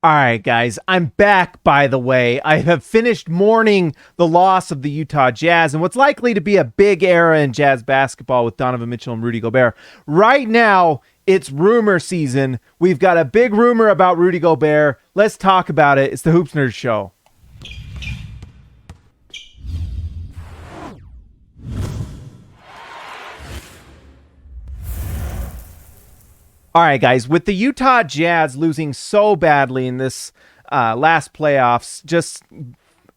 All right, guys, I'm back, by the way. I have finished mourning the loss of the Utah Jazz and what's likely to be a big era in Jazz basketball with Donovan Mitchell and Rudy Gobert. Right now, it's rumor season. We've got a big rumor about Rudy Gobert. Let's talk about it. It's the Hoops Nerds Show. All right, guys, with the Utah Jazz losing so badly in this last playoffs, just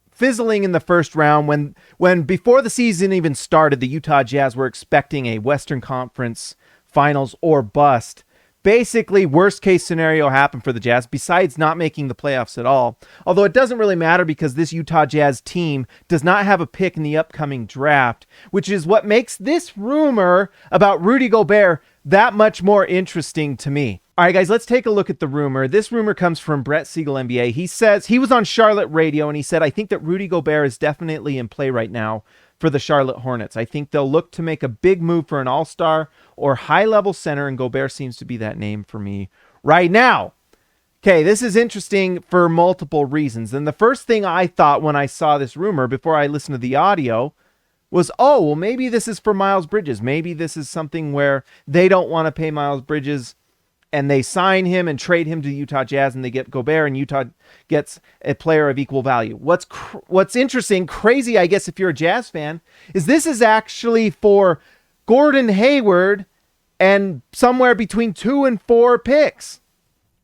fizzling in the first round, when before the season even started, the Utah Jazz were expecting a Western Conference Finals or bust. Basically, worst case scenario happened for the Jazz, besides not making the playoffs at all. Although it doesn't really matter because this Utah Jazz team does not have a pick in the upcoming draft, which is what makes this rumor about Rudy Gobert that much more interesting to me. All right, guys, let's take a look at the rumor. This rumor comes from Brett Siegel, NBA. He says he was on Charlotte radio and he said, I think that Rudy Gobert is definitely in play right now for the Charlotte Hornets. I think they'll look to make a big move for an all-star or high-level center, and Gobert seems to be that name for me right now. Okay, this is interesting for multiple reasons. And the first thing I thought when I saw this rumor before I listened to the audio was, oh, well, maybe this is for Miles Bridges. Maybe this is something where they don't want to pay Miles Bridges and they sign him and trade him to the Utah Jazz and they get Gobert and Utah gets a player of equal value. What's interesting, crazy, I guess, if you're a Jazz fan, is this is actually for Gordon Hayward and somewhere between 2 and 4 picks.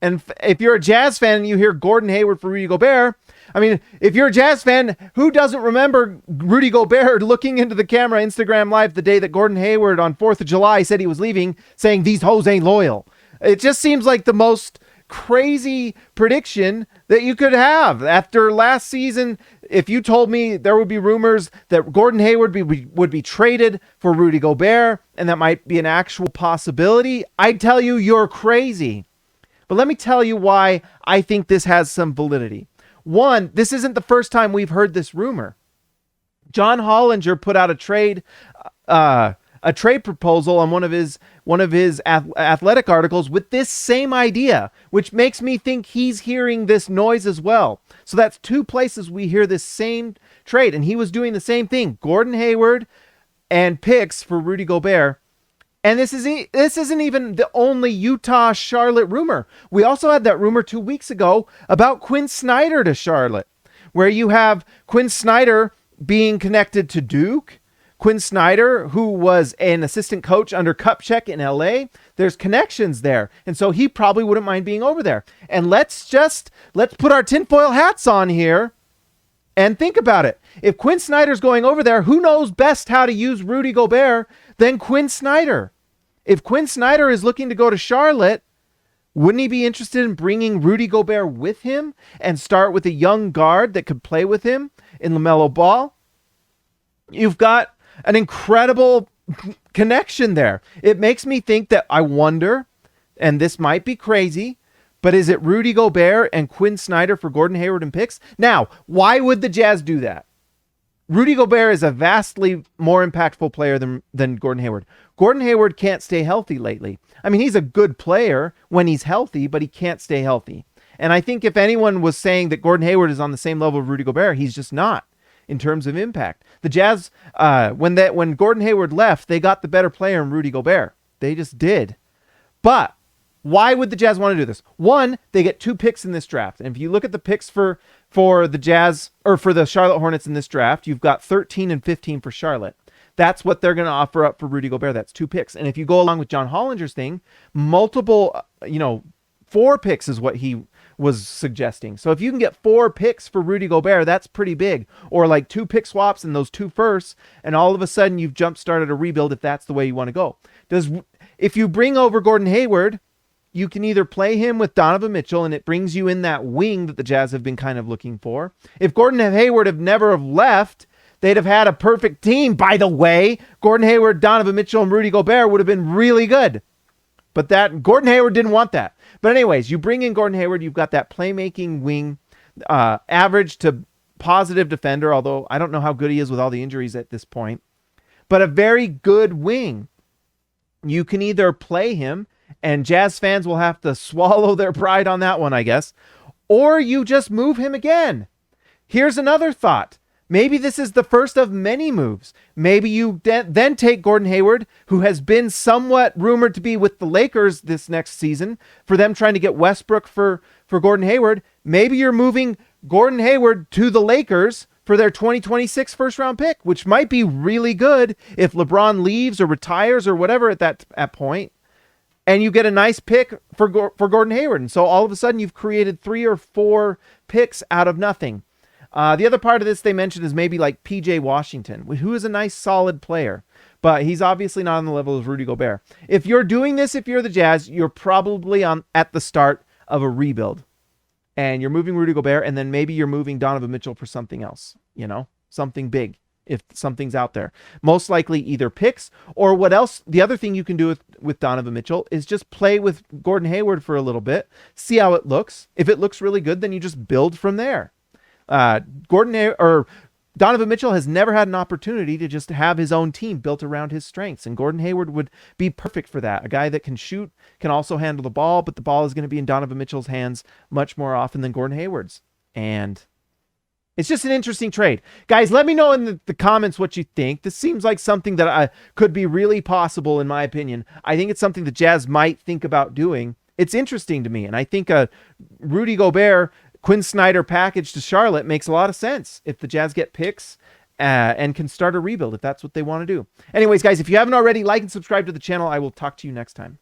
And if you're a Jazz fan and you hear Gordon Hayward for Rudy Gobert, I mean, if you're a Jazz fan, who doesn't remember Rudy Gobert looking into the camera, Instagram Live, the day that Gordon Hayward on 4th of July said he was leaving, saying, these hoes ain't loyal. It just seems like the most crazy prediction that you could have. After last season, if you told me there would be rumors that Gordon Hayward would be traded for Rudy Gobert, and that might be an actual possibility, I'd tell you you're crazy. But let me tell you why I think this has some validity. One, this isn't the first time we've heard this rumor. John Hollinger put out a trade proposal on one of his athletic articles with this same idea, which makes me think he's hearing this noise as well. So that's 2 places we hear this same trade, and he was doing the same thing. Gordon Hayward and picks for Rudy Gobert. And this isn't even the only Utah Charlotte rumor. We also had that rumor 2 weeks ago about Quin Snyder to Charlotte, where you have Quin Snyder being connected to Duke. Quin Snyder, who was an assistant coach under Kupchak in LA, there's connections there. And so he probably wouldn't mind being over there. And let's put our tinfoil hats on here and think about it. If Quin Snyder's going over there, who knows best how to use Rudy Gobert than Quin Snyder? If Quin Snyder is looking to go to Charlotte, wouldn't he be interested in bringing Rudy Gobert with him and start with a young guard that could play with him in LaMelo Ball? You've got an incredible connection there. It makes me think that I wonder, and this might be crazy, but is it Rudy Gobert and Quin Snyder for Gordon Hayward and picks? Now, why would the Jazz do that? Rudy Gobert is a vastly more impactful player than Gordon Hayward. Gordon Hayward can't stay healthy lately. I mean, he's a good player when he's healthy, but he can't stay healthy. And I think if anyone was saying that Gordon Hayward is on the same level of Rudy Gobert, he's just not in terms of impact. The Jazz, when Gordon Hayward left, they got the better player in Rudy Gobert. They just did. But why would the Jazz want to do this? One, they get 2 picks in this draft. And if you look at the picks for the Jazz, or for the Charlotte Hornets in this draft, you've got 13 and 15 for Charlotte. That's what they're going to offer up for Rudy Gobert. That's 2 picks. And if you go along with John Hollinger's thing, multiple, 4 picks is what he was suggesting. So if you can get 4 picks for Rudy Gobert, that's pretty big. Or like 2 pick swaps and those 2 firsts, and all of a sudden you've jump-started a rebuild if that's the way you want to go. If you bring over Gordon Hayward, you can either play him with Donovan Mitchell, and it brings you in that wing that the Jazz have been kind of looking for. If Gordon Hayward have never left, they'd have had a perfect team. By the way, Gordon Hayward, Donovan Mitchell, and Rudy Gobert would have been really good. But Gordon Hayward didn't want that. But anyways, you bring in Gordon Hayward, you've got that playmaking wing, average to positive defender, although I don't know how good he is with all the injuries at this point. But a very good wing. You can either play him, and Jazz fans will have to swallow their pride on that one, I guess. or you just move him again. Here's another thought. Maybe this is the first of many moves. Maybe you then take Gordon Hayward, who has been somewhat rumored to be with the Lakers this next season, for them trying to get Westbrook for Gordon Hayward. Maybe you're moving Gordon Hayward to the Lakers for their 2026 first-round pick, which might be really good if LeBron leaves or retires or whatever at that point. And you get a nice pick for Gordon Hayward. And so all of a sudden you've created 3 or 4 picks out of nothing. The other part of this they mentioned is maybe like PJ Washington, who is a nice solid player, but he's obviously not on the level of Rudy Gobert. If you're doing this, if you're the Jazz, you're probably at the start of a rebuild, and you're moving Rudy Gobert, and then maybe you're moving Donovan Mitchell for something else, something big. If something's out there, most likely either picks or what else. The other thing you can do with Donovan Mitchell is just play with Gordon Hayward for a little bit, see how it looks. If it looks really good, then you just build from there. Donovan Mitchell has never had an opportunity to just have his own team built around his strengths, and Gordon Hayward would be perfect for that. A guy that can shoot, can also handle the ball, but the ball is going to be in Donovan Mitchell's hands much more often than Gordon Hayward's. And it's just an interesting trade. Guys, let me know in the comments what you think. This seems like something that could be really possible, in my opinion. I think it's something the Jazz might think about doing. It's interesting to me, and I think Rudy Gobert, Quin Snyder package to Charlotte makes a lot of sense if the Jazz get picks and can start a rebuild if that's what they want to do. Anyways, guys, if you haven't already, like and subscribe to the channel. I will talk to you next time.